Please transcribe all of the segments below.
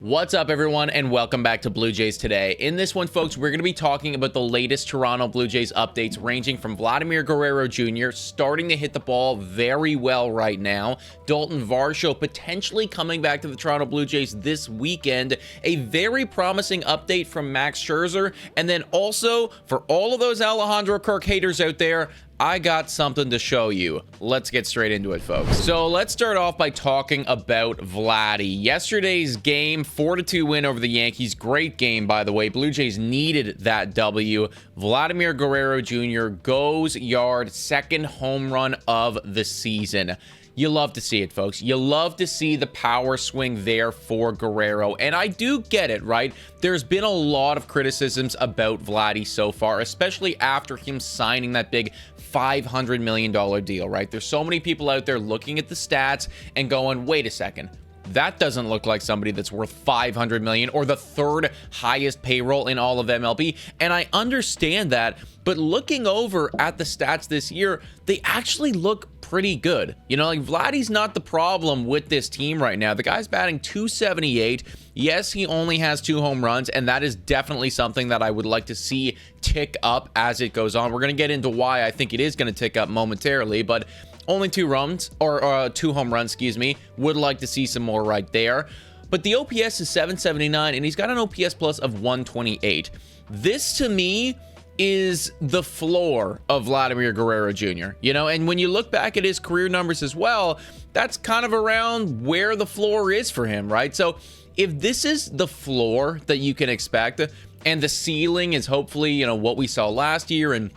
What's up, everyone, and welcome back to Blue Jays Today. In this one, folks, we're going to be talking about the latest Toronto Blue Jays updates, ranging from Vladimir Guerrero Jr. starting to hit the ball very well right now, Daulton Varsho potentially coming back to the Toronto Blue Jays this weekend, a very promising update from Max Scherzer, and then also, for all of those Alejandro Kirk haters out there, I got something to show you. Let's get straight into it, folks. So let's start off by talking about Vladdy. Yesterday's game, 4-2 win over the Yankees. Great game, by the way. Blue Jays needed that W. Vladimir Guerrero Jr. goes yard, second home run of the season. You love to see it, folks. You love to see the power swing there for Guerrero. And I do get it, right? There's been a lot of criticisms about Vladdy so far, especially after him signing that big $500 million deal, right? There's so many people out there looking at the stats and going, wait a second. That doesn't look like somebody that's worth $500 million or the third highest payroll in all of MLB. And I understand that, but looking over at the stats this year, they actually look pretty good. You know, like, Vladdy's not the problem with this team right now. The guy's batting .278. Yes, he only has 2 home runs, and that is definitely something that I would like to see tick up as it goes on. We're going to get into why I think it is going to tick up momentarily, but only 2 runs, or 2 home runs, excuse me. Would like to see some more right there. But the OPS is 779, and he's got an OPS plus of 128. This, to me, is the floor of Vladimir Guerrero Jr. You know, and when you look back at his career numbers as well, that's kind of around where the floor is for him, right? So if this is the floor that you can expect, and the ceiling is hopefully, you know, what we saw last year and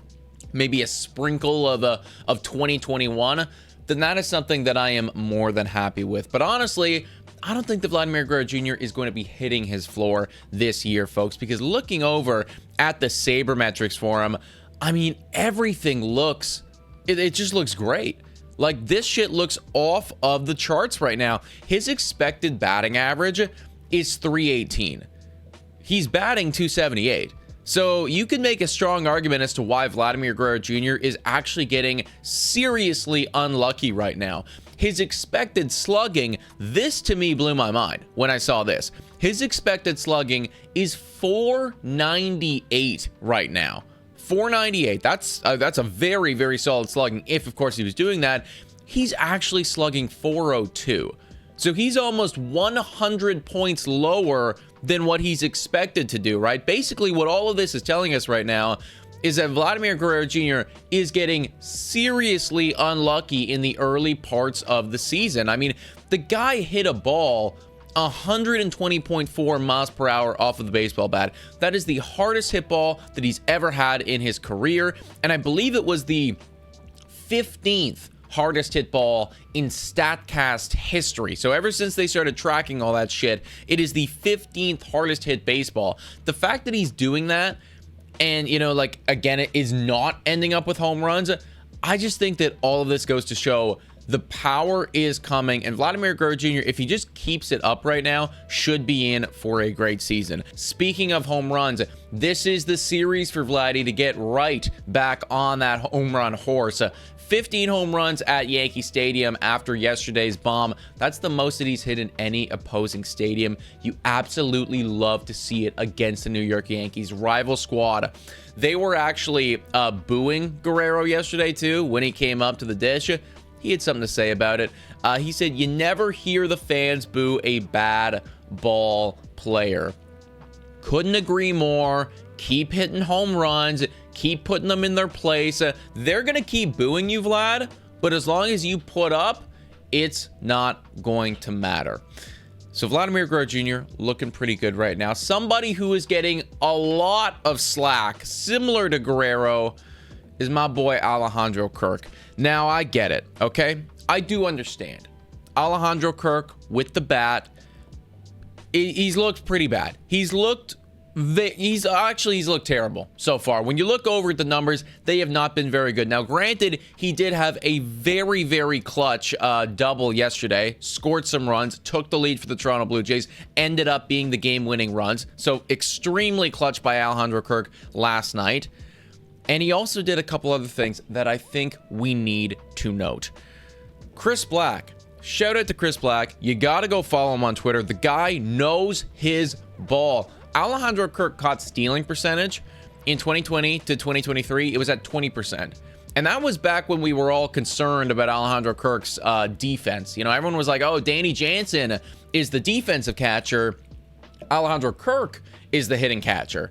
maybe a sprinkle of 2021, then that is something that I am more than happy with. But honestly, I don't think that Vladimir Guerrero Jr. is going to be hitting his floor this year, folks, because looking over at the sabermetrics for him, I mean, everything looks, it just looks great. Like, this shit looks off of the charts right now. His expected batting average is .318. He's batting .278. So you can make a strong argument as to why Vladimir Guerrero Jr. is actually getting seriously unlucky right now. His expected slugging, this to me blew my mind when I saw this. His expected slugging is .498 right now. .498. That's a very, very solid slugging. If, of course, he was doing that. He's actually slugging .402. So he's almost 100 points lower than what he's expected to do, right? Basically, what all of this is telling us right now is that Vladimir Guerrero Jr. is getting seriously unlucky in the early parts of the season. I mean, the guy hit a ball 120.4 miles per hour off of the baseball bat. That is the hardest hit ball that he's ever had in his career, and I believe it was the 15th hardest hit ball in StatCast history. So ever since they started tracking all that shit, it is the 15th hardest hit baseball. The fact that he's doing that, and, you know, like, again, it is not ending up with home runs, I just think that all of this goes to show the power is coming, and Vladimir Guerrero Jr., if he just keeps it up right now, should be in for a great season. Speaking of home runs, this is the series for Vladdy to get right back on that home run horse. 15 home runs at Yankee Stadium after yesterday's bomb. That's the most that he's hit in any opposing stadium. You absolutely love to see it against the New York Yankees rival squad. They were actually booing Guerrero yesterday too when he came up to the dish. He had something to say about it. He said, "You never hear the fans boo a bad ball player." Couldn't agree more. Keep hitting home runs. Keep putting them in their place. They're going to keep booing you, Vlad, but as long as you put up, it's not going to matter. So Vladimir Guerrero Jr. looking pretty good right now. Somebody who is getting a lot of slack, similar to Guerrero, is my boy Alejandro Kirk. Now, I get it, okay? I do understand. Alejandro Kirk with the bat, he's looked pretty bad. He's looked terrible so far. When you look over at the numbers, they have not been very good. Now, granted, he did have a very, very clutch double yesterday, scored some runs, took the lead for the Toronto Blue Jays, ended up being the game-winning runs. So extremely clutch by Alejandro Kirk last night. And he also did a couple other things that I think we need to note. Chris Black shout out to Chris Black. You got to go follow him on Twitter. The guy knows his ball. Alejandro Kirk caught stealing percentage in 2020 to 2023. It was at 20%. And that was back when we were all concerned about Alejandro Kirk's defense. You know, everyone was like, oh, Danny Jansen is the defensive catcher. Alejandro Kirk is the hitting catcher.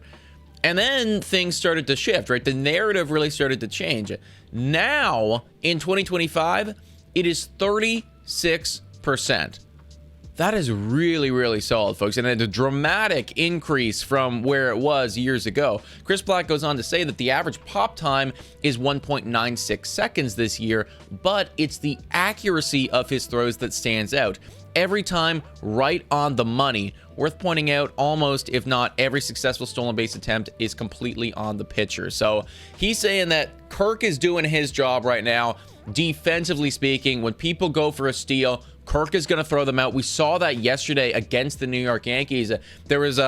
And then things started to shift, right? The narrative really started to change. Now, in 2025, it is 36%. That is really, really solid, folks, and a dramatic increase from where it was years ago. Chris Black goes on to say that the average pop time is 1.96 seconds this year, but it's the accuracy of his throws that stands out. Every time, right on the money. Worth pointing out, almost, if not every successful stolen base attempt is completely on the pitcher. So he's saying that Kirk is doing his job right now, defensively speaking. When people go for a steal, Kirk is going to throw them out. We saw that yesterday against the New York Yankees. There was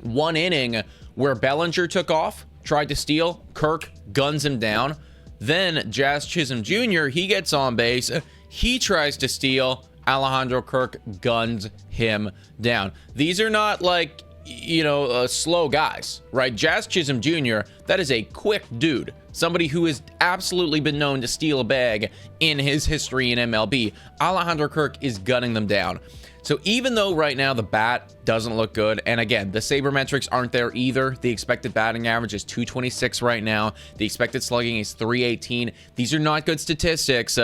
one inning where Bellinger took off, tried to steal. Kirk guns him down. Then Jazz Chisholm Jr., he gets on base. He tries to steal. Alejandro Kirk guns him down. These are not like, you know, slow guys, right? Jazz Chisholm Jr., that is a quick dude. Somebody who has absolutely been known to steal a bag in his history in MLB. Alejandro Kirk is gunning them down. So even though right now the bat doesn't look good, and again, the sabermetrics aren't there either. The expected batting average is 226 right now. The expected slugging is 318. These are not good statistics.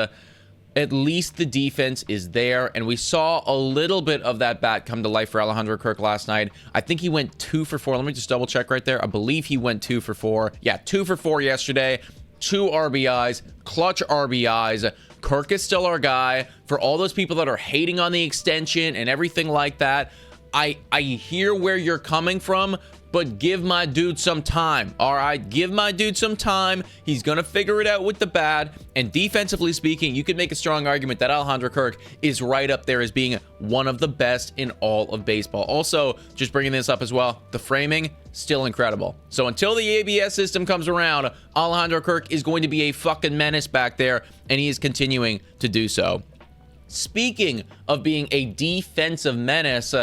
At least the defense is there, and we saw a little bit of that bat come to life for Alejandro Kirk last night. I think he went 2 for 4. Let me just double check right there. I believe he went 2 for 4. Yeah, 2 for 4 yesterday. 2 RBIs, clutch RBIs. Kirk is still our guy. For all those people that are hating on the extension and everything like that, I hear where you're coming from, but give my dude some time. All right, give my dude some time. He's gonna figure it out with the bat. And defensively speaking, you could make a strong argument that Alejandro Kirk is right up there as being one of the best in all of baseball. Also, just bringing this up as well, the framing, still incredible. So until the ABS system comes around, Alejandro Kirk is going to be a fucking menace back there, and he is continuing to do so. Speaking of being a defensive menace,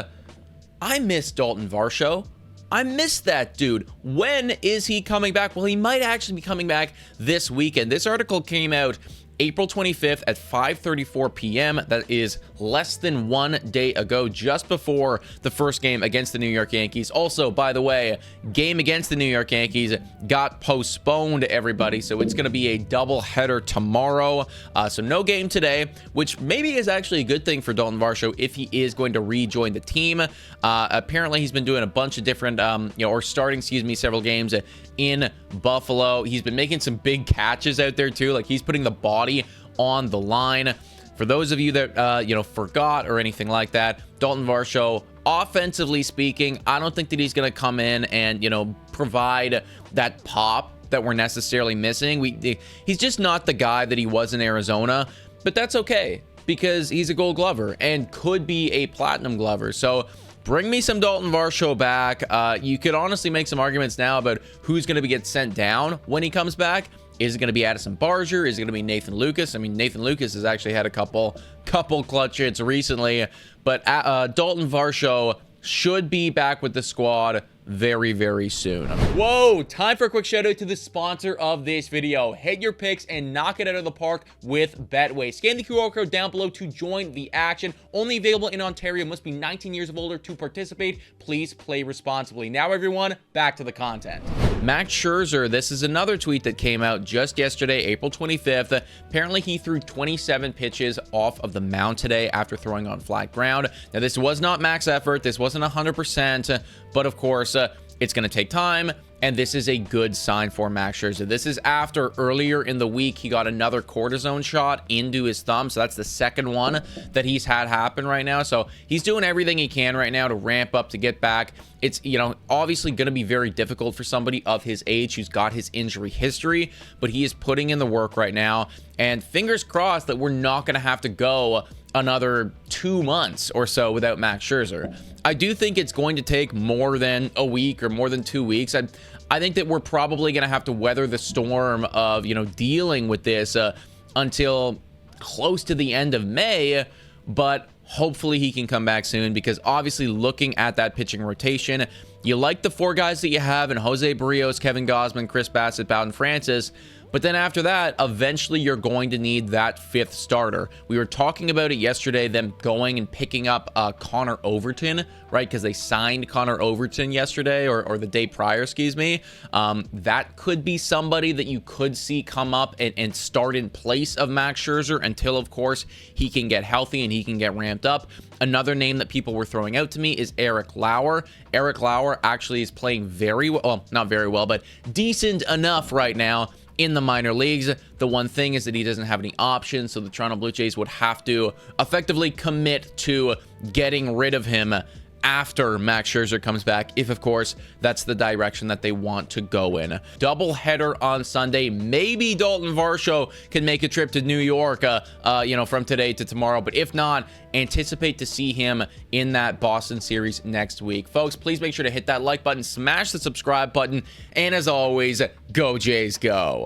I miss Daulton Varsho. I miss that dude. When is he coming back? Well, he might actually be coming back this weekend. This article came out April 25th at 5:34 p.m. That is less than 1 day ago, just before the first game against the New York Yankees. Also, by the way, game against the New York Yankees got postponed, everybody, so it's going to be a doubleheader tomorrow. So no game today, which maybe is actually a good thing for Daulton Varsho if he is going to rejoin the team. Apparently, he's been doing a bunch of different, starting, several games in Buffalo. He's been making some big catches out there too. Like, he's putting the body on the line. For those of you that forgot or anything like that, Daulton Varsho, offensively speaking, I don't think that he's going to come in and provide that pop that we're necessarily missing. He's just not the guy that he was in Arizona, but that's okay because he's a Gold Glover and could be a Platinum Glover. So bring me some Daulton Varsho back. You could honestly make some arguments now about who's going to get sent down when he comes back. Is it going to be Addison Barger? Is it going to be Nathan Lucas? I mean, Nathan Lucas has actually had a couple clutch hits recently, but Daulton Varsho should be back with the squad very, very soon. Whoa, time for a quick shout out to the sponsor of this video. Hit your picks and knock it out of the park with Betway. Scan the QR code down below to join the action. Only available in Ontario. Must be 19 years of older to participate. Please play responsibly. Now, everyone, back to the content. Max Scherzer, this is another tweet that came out just yesterday, April 25th. Apparently, he threw 27 pitches off of the mound today after throwing on flat ground. Now, this was not max effort. This wasn't 100%, but of course, it's going to take time, and this is a good sign for Max Scherzer. This is after earlier in the week, he got another cortisone shot into his thumb, so that's the second one that he's had happen right now. So he's doing everything he can right now to ramp up, to get back. It's, obviously going to be very difficult for somebody of his age who's got his injury history, but he is putting in the work right now, and fingers crossed that we're not going to have to go another 2 months or so without Max Scherzer. I do think it's going to take more than a week or more than 2 weeks. I think that we're probably going to have to weather the storm of, dealing with this until close to the end of May, but hopefully he can come back soon, because obviously looking at that pitching rotation, you like the 4 guys that you have in Jose Barrios, Kevin Gausman, Chris Bassett, Bowden Francis. But then after that, eventually you're going to need that 5th starter. We were talking about it yesterday, them going and picking up Connor Overton, right? Because they signed Connor Overton yesterday, or the day prior, excuse me. That could be somebody that you could see come up and start in place of Max Scherzer until, of course, he can get healthy and he can get ramped up. Another name that people were throwing out to me is Eric Lauer. Eric Lauer actually is playing very well, not very well, but decent enough right now in the minor leagues. The one thing is that he doesn't have any options, so the Toronto Blue Jays would have to effectively commit to getting rid of him after Max Scherzer comes back, if of course that's the direction that they want to go in. Double header on Sunday. Maybe Daulton Varsho can make a trip to New York, from today to tomorrow, but if not, anticipate to see him in that Boston series next week. Folks, please make sure to hit that like button, smash the subscribe button, and as always, go Jays go.